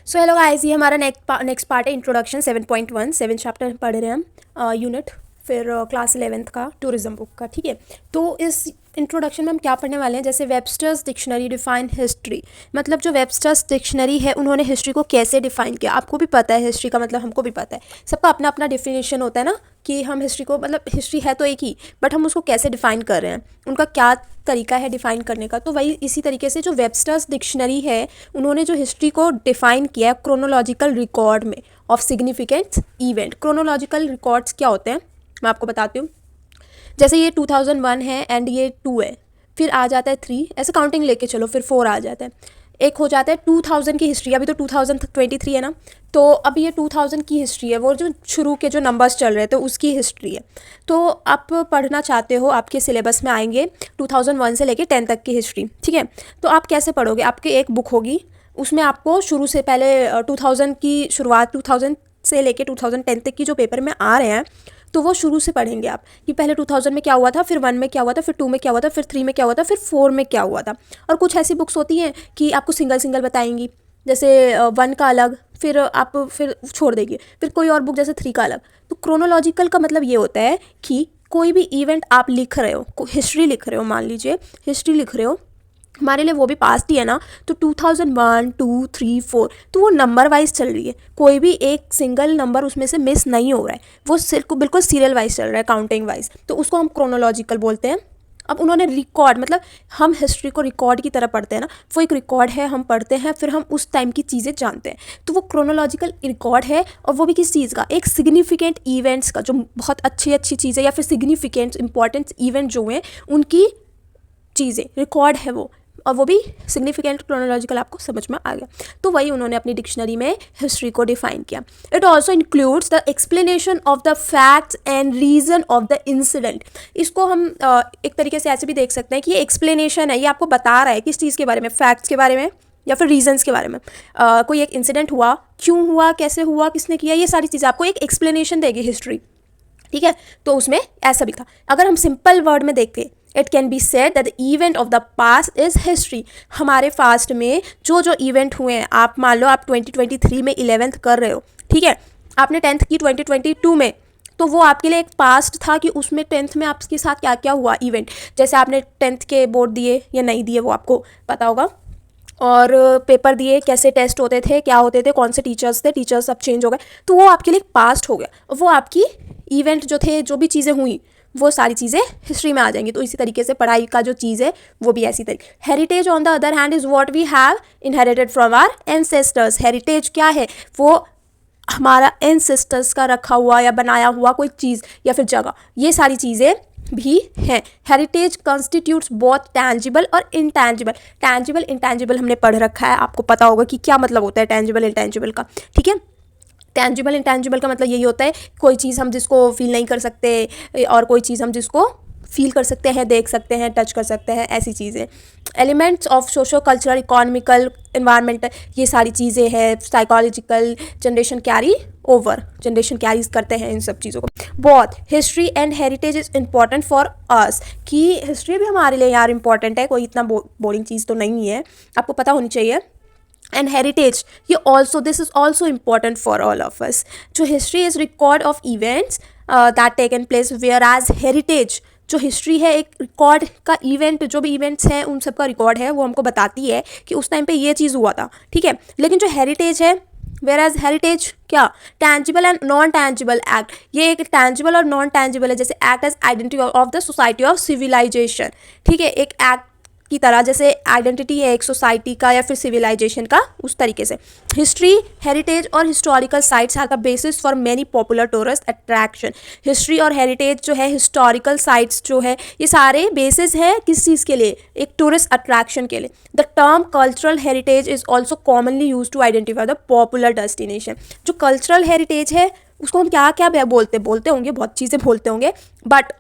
So hello guys, ये हमारा next part है इंट्रोडक्शन 7.1 7 चैप्टर पढ़ रहे हैं हम यूनिट, फिर क्लास 11th का टूरिज्म बुक का। ठीक है, तो इस इंट्रोडक्शन में हम क्या पढ़ने वाले हैं, जैसे वेबस्टर्स डिक्शनरी डिफाइन हिस्ट्री, मतलब जो वेबस्टर्स डिक्शनरी है उन्होंने हिस्ट्री को कैसे डिफाइन किया। आपको भी पता है हिस्ट्री का मतलब, हमको भी पता है, सबका अपना अपना डिफिनेशन होता है ना, कि हम हिस्ट्री को, मतलब हिस्ट्री है तो एक ही, बट हम उसको कैसे डिफाइन कर रहे हैं, उनका क्या तरीका है डिफाइन करने का। तो वही इसी तरीके से जो वेबस्टर्स डिक्शनरी है उन्होंने जो हिस्ट्री को डिफाइन किया है क्रोनोलॉजिकल रिकॉर्ड में of significant event. Chronological records क्या होते हैं मैं आपको बताती हूँ। जैसे ये 2001 है एंड ये 2 है, फिर आ जाता है 3, ऐसे काउंटिंग लेके चलो, फिर 4 आ जाता है, एक हो जाता है 2000 की हिस्ट्री। अभी तो 2023 है ना, तो अब ये 2000 की हिस्ट्री है, वो जो शुरू के जो नंबर्स चल रहे थे उसकी हिस्ट्री है। तो आप पढ़ना चाहते हो, आपके सिलेबस में आएंगे 2001 से लेके 10 तक की हिस्ट्री। ठीक है, तो आप कैसे पढ़ोगे, आपकी एक बुक होगी, उसमें आपको शुरू से पहले 2000 की शुरुआत, 2000 से लेके 2010 तक की जो पेपर में आ रहे हैं, तो वो शुरू से पढ़ेंगे आप, कि पहले 2000 में क्या हुआ था, फिर 1 में क्या हुआ था, फिर 2 में क्या हुआ था, फिर 3 में क्या हुआ था, फिर 4 में क्या हुआ था। और कुछ ऐसी बुक्स होती हैं कि आपको सिंगल सिंगल बताएंगी, जैसे 1 का अलग, फिर आप फिर छोड़ देंगे, फिर कोई और बुक जैसे 3 का अलग। तो क्रोनोलॉजिकल का मतलब ये होता है कि कोई भी इवेंट आप लिख रहे हो, हिस्ट्री लिख रहे हो, मान लीजिए हिस्ट्री लिख रहे हो, हमारे लिए वो भी पास्ट ही है ना, तो 2001 2 3 4, तो वो नंबर वाइज चल रही है, कोई भी एक सिंगल नंबर उसमें से मिस नहीं हो रहा है, वो सिर्फ बिल्कुल सीरियल वाइज चल रहा है, काउंटिंग वाइज, तो उसको हम क्रोनोलॉजिकल बोलते हैं। अब उन्होंने रिकॉर्ड, मतलब हम हिस्ट्री को रिकॉर्ड की तरह पढ़ते हैं ना, वो एक रिकॉर्ड है, हम पढ़ते हैं, फिर हम उस टाइम की चीज़ें जानते हैं, तो वो क्रोनोलॉजिकल रिकॉर्ड है। और वो भी किस चीज़ का, एक सिग्निफिकेंट इवेंट्स का, जो बहुत अच्छी अच्छी चीज़ें या फिर सिग्निफिकेंट इंपॉर्टेंट इवेंट जो हैं उनकी चीज़ें रिकॉर्ड है वो, और वो भी सिग्निफिकेंट क्रोनोलॉजिकल, आपको समझ में आ गया। तो वही उन्होंने अपनी डिक्शनरी में हिस्ट्री को डिफाइन किया। It also includes the explanation of the facts and reason of the incident. इसको हम एक तरीके से ऐसे भी देख सकते हैं कि ये एक्सप्लेनेशन है, ये आपको बता रहा है किस चीज़ के बारे में, फैक्ट्स के बारे में या फिर रीजंस के बारे में। कोई एक इंसिडेंट हुआ, क्यों हुआ, कैसे हुआ, किसने किया, ये सारी चीज़ें आपको एक एक्सप्लेनेशन देगी हिस्ट्री। ठीक है, तो उसमें ऐसा भी था। अगर हम सिंपल वर्ड में देखें, it can be said that the event of the past is history. हमारे पास्ट में जो जो इवेंट हुए हैं, आप मान लो आप 2023 में 11th कर रहे हो, ठीक है, आपने 10th की 2022 में, तो वो आपके लिए एक पास्ट था कि उसमें 10th में आपके साथ क्या क्या हुआ इवेंट। जैसे आपने 10th के बोर्ड दिए या नहीं दिए वो आपको पता होगा, और पेपर दिए, कैसे टेस्ट होते थे, क्या होते थे, कौन से टीचर्स थे, टीचर्स सब चेंज हो गए, तो वो आपके लिए पास्ट हो गया। वो आपकी इवेंट जो थे, जो भी चीज़ें हुई, वो सारी चीज़ें हिस्ट्री में आ जाएंगी। तो इसी तरीके से पढ़ाई का जो चीज़ है वो भी ऐसी तरीके। Heritage on the other hand is what we have inherited from our ancestors. Heritage क्या है, वो हमारा एंसेस्टर्स का रखा हुआ या बनाया हुआ कोई चीज़ या फिर जगह, ये सारी चीज़ें भी हैं। हेरिटेज कॉन्स्टिट्यूट्स बोथ टैंजिबल और इंटैंजिबल। टैंजिबल इंटैंजिबल हमने पढ़ रखा है, आपको पता होगा कि क्या मतलब होता है टैंजिबल इंटैंजिबल का। ठीक है, टैंजिबल इंटैंजिबल का मतलब यही होता है, कोई चीज़ हम जिसको फील नहीं कर सकते और कोई चीज़ हम जिसको फील कर सकते हैं, देख सकते हैं, टच कर सकते हैं, ऐसी चीज़ें। Elements of socio cultural economical environmental, ये सारी चीज़ें हैं। Psychological, generation carry over, generation carries करते हैं इन सब चीज़ों को। बहुत history and heritage is important for us, कि हिस्ट्री भी हमारे लिए यार इंपॉर्टेंट है, कोई इतना बोरिंग चीज़ तो नहीं है, आपको पता होनी चाहिए। एंड हेरिटेज, ये also, this is also important for all of us. जो history is record of events that taken place, whereas heritage, जो हिस्ट्री है एक रिकॉर्ड का, इवेंट जो भी इवेंट्स हैं उन सब का रिकॉर्ड है, वो हमको बताती है कि उस टाइम पे ये चीज़ हुआ था। ठीक है, लेकिन जो हेरिटेज है, वेयर एज हेरिटेज क्या, tangible and non tangible act, ये एक टैंजिबल और नॉन टैंजिबल है, जैसे act as identity of the society of civilization. ठीक है, एक एक्ट की तरह, जैसे आइडेंटिटी है एक सोसाइटी का या फिर सिविलाइजेशन का, उस तरीके से। हिस्ट्री, हेरिटेज और historical sites are the basis for many popular tourist attraction. History और हेरिटेज जो है, हिस्टोरिकल साइट्स जो है, ये सारे बेसिस है किस चीज़ के लिए, एक टूरिस्ट अट्रैक्शन के लिए। The term cultural heritage is also commonly use to identify the popular destination. जो कल्चरल हेरिटेज है उसको हम क्या क्या बोलते होंगे, बहुत चीज़ें बोलते होंगे, बट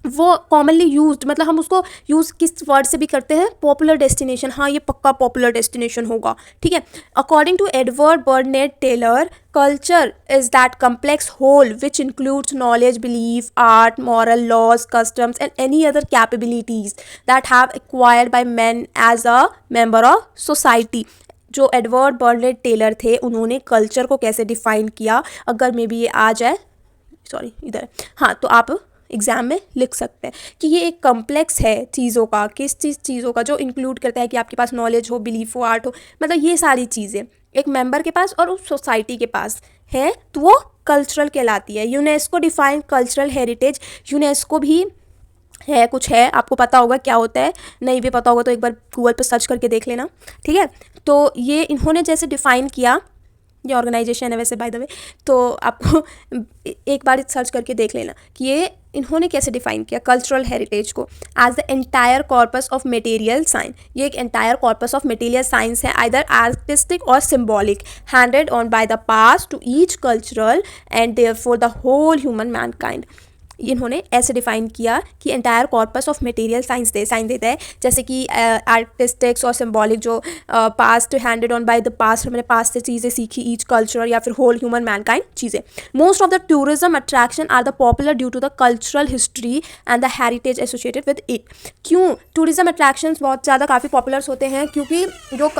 वो कॉमनली यूज्ड, मतलब हम उसको यूज़ किस वर्ड से भी करते हैं, पॉपुलर डेस्टिनेशन। हाँ, ये पक्का पॉपुलर डेस्टिनेशन होगा। ठीक है, according to Edward Burnett Tylor, culture is that complex whole which includes knowledge, belief, art, moral, laws, customs and any other capabilities that have acquired by man as a member of society. जो Edward Bernard Tylor थे उन्होंने culture को कैसे define किया, अगर may be ये आ जाए, sorry इधर, हाँ, तो आप एग्ज़ाम में लिख सकते हैं कि ये एक कम्प्लेक्स है चीज़ों का, किस चीज़ों का जो इंक्लूड करता है कि आपके पास नॉलेज हो, बिलीफ हो, आर्ट हो, मतलब ये सारी चीज़ें एक मेंबर के पास और उस सोसाइटी के पास है, तो वो कल्चरल कहलाती है। UNESCO define cultural heritage, UNESCO भी है, कुछ है, आपको पता होगा क्या होता है, नहीं भी पता होगा तो एक बार गूगल पर सर्च करके देख लेना, ठीक है। तो ये इन्होंने जैसे डिफ़ाइन किया, ये ऑर्गेनाइजेशन है वैसे बाय द वे, तो आपको एक बार सर्च करके देख लेना कि ये इन्होंने कैसे डिफाइन किया कल्चरल हेरिटेज को, as the entire corpus of material science. ये एक entire corpus of material science है, आइदर आर्टिस्टिक और symbolic, handed on by the past to each cultural and therefore the whole human mankind. इन्होंने ऐसे define किया कि entire corpus of material science देता है, जैसे कि आर्टिस्टिक्स और सिम्बॉलिक जो past handed on by the past, हमने पास्ट से चीज़ें सीखी, ईच कल्चर या फिर होल ह्यूमन मैनकाइंड चीज़ें। Most of the tourism attraction are the popular due to the cultural history and the heritage associated with it. क्यों tourism attractions बहुत ज़्यादा काफ़ी पॉपुलर होते हैं, क्योंकि जो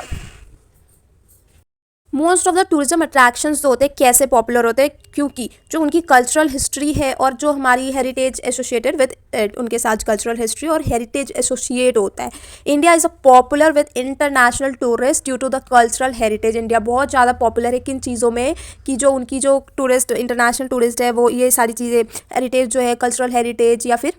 most of the tourism attractions जो होते हैं कैसे पॉपुलर होते हैं, क्योंकि जो उनकी कल्चरल हिस्ट्री है और जो हमारी हेरिटेज एसोसिएटेड विद उनके साथ कल्चरल हिस्ट्री और हेरिटेज एसोसिएट होता है। India is a popular with international tourist due to the cultural heritage. India बहुत ज़्यादा पॉपुलर है किन चीज़ों में, कि जो उनकी जो टूरिस्ट इंटरनेशनल टूरिस्ट है वो ये सारी चीज़ें हेरिटेज जो है, कल्चरल हेरिटेज या फिर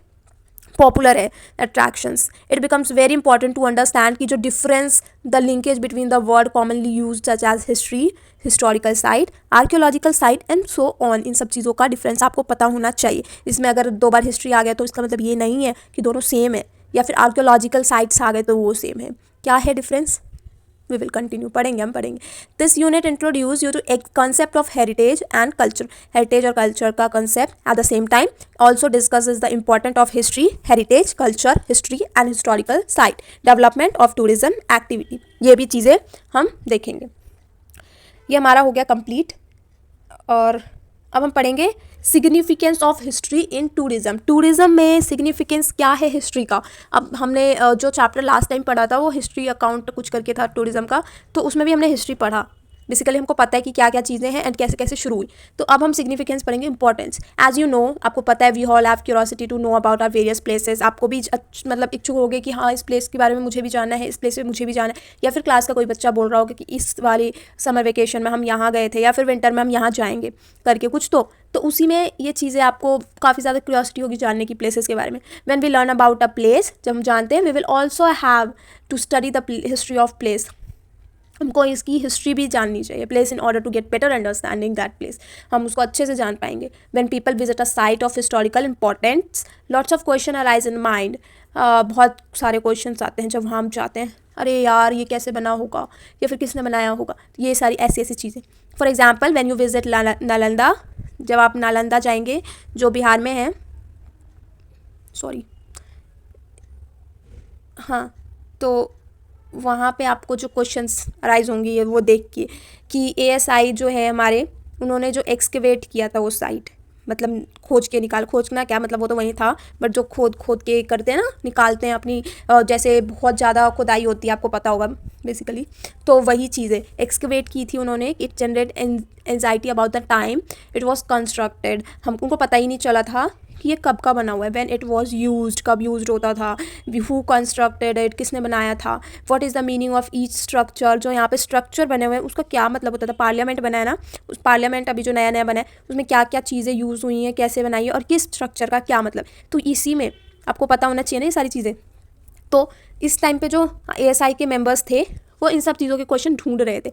पॉपुलर है attractions. It becomes very important to understand कि जो difference, the linkage between the word commonly use such as history, historical site, archaeological site and so on. इन सब चीज़ों का डिफरेंस आपको पता होना चाहिए। इसमें अगर 2 बार हिस्ट्री आ गया तो इसका मतलब ये नहीं है कि दोनों सेम है, या फिर आर्कियोलॉजिकल साइट्स आ गए तो वो सेम है। क्या है डिफरेंस, वी विल कंटिन्यू, पढ़ेंगे हम पढ़ेंगे। This unit introduce you to एक concept of heritage and culture. Heritage और कल्चर का concept at the same time also discusses the important of history, heritage, culture, history and historical site, development of tourism activity. ये भी चीज़ें हम देखेंगे। ये हमारा हो गया कंप्लीट, और अब हम पढ़ेंगे significance of history in tourism. Tourism में सिग्निफिकेंस क्या है हिस्ट्री का। अब हमने जो चैप्टर लास्ट टाइम पढ़ा था वो हिस्ट्री अकाउंट कुछ करके था टूरिज़्म का, तो उसमें भी हमने हिस्ट्री पढ़ा। बेसिकली हमको पता है कि क्या क्या चीज़ें हैं एंड कैसे कैसे शुरू हुई। तो अब हम सिग्निफिकेंस पढ़ेंगे, इंपॉर्टेंस। एज यू नो, आपको पता है we all have curiosity to know about our various places. आपको भी मतलब इच्छुक होगे कि हाँ इस प्लेस के बारे में मुझे भी जानना है, इस प्लेस पे मुझे भी जाना है, या फिर क्लास का कोई बच्चा बोल रहा होगा कि इस वाली समर वेकेशन में हम यहाँ गए थे, या फिर विंटर में हम यहाँ जाएंगे करके कुछ। तो उसी में ये चीज़ें आपको काफ़ी ज़्यादा क्यूरियोसिटी होगी जानने की प्लेसेस के बारे में। When we learn about a place, जब हम जानते हैं, we will also have to study the history of place. हमको इसकी हिस्ट्री भी जाननी चाहिए place, in order to get better understanding that place. हम उसको अच्छे से जान पाएंगे। When people visit a site of historical importance, lots of question arise in mind. बहुत सारे क्वेश्चन आते हैं जब वहाँ हम जाते हैं, अरे यार ये कैसे बना होगा, या फिर किसने बनाया होगा, ये सारी ऐसी ऐसी चीज़ें। For example when you visit Nalanda, जब आप नालंदा जाएंगे जो बिहार में है, सॉरी, हाँ, तो वहाँ पे आपको जो क्वेश्चंस अराइज होंगी ये वो देख के कि एएसआई जो है हमारे, उन्होंने जो एक्सकेवेट किया था वो साइट, मतलब खोजना क्या मतलब, वो तो वही था, बट जो खोद के करते हैं ना, निकालते हैं अपनी, जैसे बहुत ज़्यादा खुदाई होती है, आपको पता होगा बेसिकली, तो वही चीज़ें एक्सकेवेट की थी उन्होंने। It generate anxiety about the time it was constructed. हमको पता ही नहीं चला था कि ये कब का बना हुआ है, व्हेन इट वाज यूज्ड, कब यूज्ड होता था, हु कंस्ट्रक्टेड इट, किसने बनाया था, what is the meaning of each structure. जो यहाँ पे स्ट्रक्चर बने हुए हैं उसका क्या मतलब होता था। पार्लियामेंट बना है ना, उस पार्लियामेंट अभी जो नया नया बना है उसमें क्या क्या चीज़ें यूज़ हुई हैं, कैसे बनाई है, और किस स्ट्रक्चर का क्या मतलब, तो इसी में आपको पता होना चाहिए ना ये सारी चीज़ें। तो इस टाइम पे जो एएसआई के मेंबर्स थे वो इन सब चीज़ों के क्वेश्चन ढूंढ रहे थे।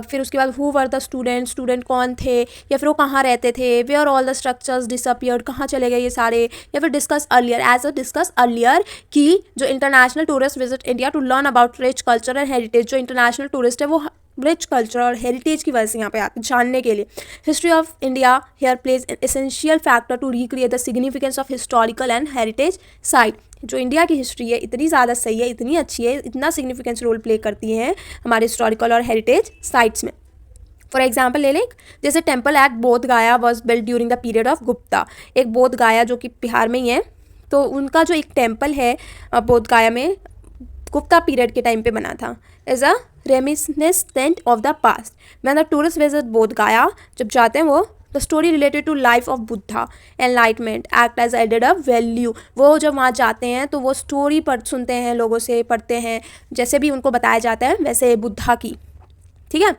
फिर उसके बाद हु वर द स्टूडेंट कौन थे, या फिर वो कहाँ रहते थे, where all the structures disappeared, कहाँ चले गए ये सारे, या फिर डिस्कस अर्लियर कि जो international tourist visit India to learn about rich culture and heritage. जो इंटरनेशनल टूरिस्ट है वो रिच कल्चर और हेरिटेज की वजह से यहाँ पे आते जानने के लिए। History of India here plays an essential factor to recreate the significance of historical and heritage site. जो इंडिया की हिस्ट्री है इतनी ज़्यादा सही है, इतनी अच्छी है, इतना सिग्निफिकेंस रोल प्ले करती हैं हमारे हिस्टोरिकल और हेरिटेज साइट्स में। फॉर एग्जाम्पल ले लें, जैसे टेम्पल एट बोध गया was build during the period of Gupta. एक बोध गया जो कि बिहार में ही है, तो उनका जो एक टेम्पल है बोध गया में गुप्ता पीरियड के टाइम पे बना था, as a reminiscent of the past. When the tourist visit Bodh Gaya, जब जाते हैं वो, the story related to life of Buddha enlightenment act as added a value. वो जब वहाँ जाते हैं तो वो स्टोरी सुनते हैं, लोगों से पढ़ते हैं, जैसे भी उनको बताया जाता है वैसे बुद्धा की, ठीक है।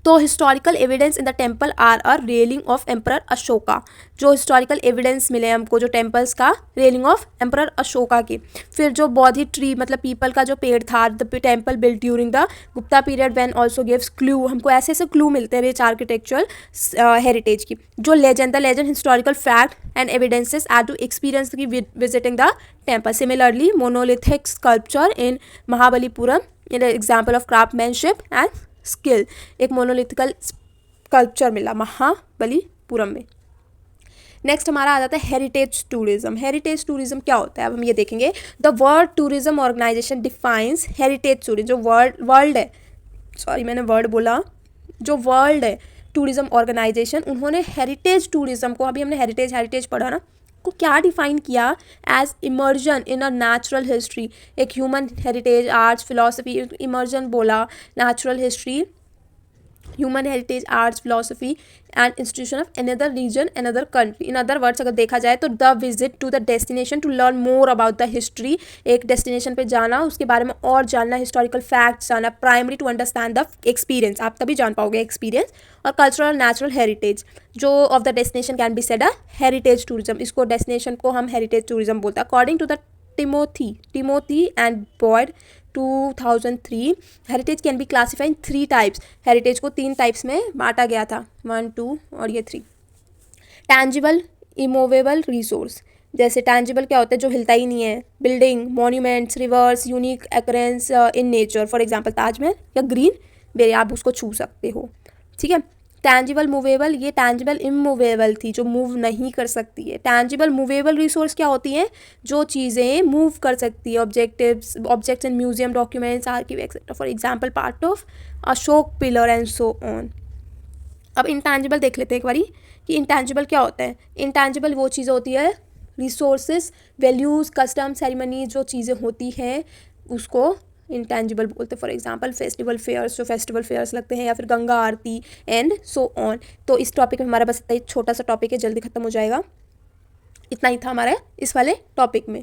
तो historical evidence in the temple are a railing of emperor Ashoka. जो हिस्टोरिकल एविडेंस मिले हमको जो टेम्पल्स का, रेलिंग ऑफ एम्परर अशोका की। फिर जो बोधि ट्री मतलब पीपल का जो पेड़ था, the temple built during the Gupta period when also gives clue. हमको ऐसे ऐसे क्लू मिलते हैं रिच आर्किटेक्चरल हेरिटेज की। जो legend, the legend historical fact and evidences are to experience की visiting the temple. Similarly monolithic sculpture in Mahabalipuram in example of craftsmanship and skill. एक monolithical sculpture मिला महाबलीपुरम में। नेक्स्ट हमारा आ जाता है हेरिटेज टूरिज्म। हेरिटेज टूरिज्म क्या होता है अब हम ये देखेंगे। The world tourism organisation defines heritage tourism. जो वर्ल्ड है, सॉरी मैंने वर्ड बोला, जो वर्ल्ड है टूरिज्म ऑर्गेनाइजेशन, उन्होंने हेरिटेज टूरिज्म को, अभी हमने हेरिटेज पढ़ा ना, को क्या डिफाइन किया, as emergence in a natural history. एक human heritage, arts, philosophy, emergence बोला, natural history, human heritage, arts, philosophy and institution of another region, another country. In other words अगर देखा जाए तो the visit to the destination to learn more about the history. एक destination पे जाना, उसके बारे में और जानना, हिस्टोरिकल फैक्ट्स जानना, primary to understand the experience, आप तभी जान पाओगे एक्सपीरियंस। और कल्चरल नेचुरल हेरिटेज जो of the destination can be said a heritage tourism. इसको डेस्टिनेशन को हम हेरिटेज टूरिज्म बोलते हैं। According to the Timothy and Boyd 2003, heritage can be classified in 3 types. Heritage को 3 टाइप्स में बांटा गया था, 1, 2 और ये 3। Tangible, immovable resource. जैसे टैंजिबल क्या होता है, जो हिलता ही नहीं है, building, monuments, reverse, unique occurrence in nature, for example Taj Mahal या ग्रीन बेरी, आप उसको छू सकते हो, ठीक है। टैंजिबल, मूवेबल, ये टैंजिबल इमूवेबल थी जो मूव नहीं कर सकती है। टैंजिबल मूवेबल रिसोर्स क्या होती हैं, जो चीज़ें मूव कर सकती है, objects in museum, documents, आर्किव etcetera, for example part of Ashok pillar and so on. अब इंटैंजिबल देख लेते हैं एक बारी कि इंटैंजिबल क्या होता है। इंटैंजिबल वो चीज़ होती है, रिसोर्सेज, वैल्यूज़, कस्टम, सेरेमनी, जो चीज़ें होती हैं उसको इंटैंजिबल बोलते हैं। फॉर एग्जांपल फेस्टिवल फेयर्स, जो फेस्टिवल फेयर्स लगते हैं, या फिर गंगा आरती एंड सो ऑन। तो इस टॉपिक में हमारा बस इतना ही छोटा सा टॉपिक है, जल्दी खत्म हो जाएगा। इतना ही था हमारा इस वाले टॉपिक में।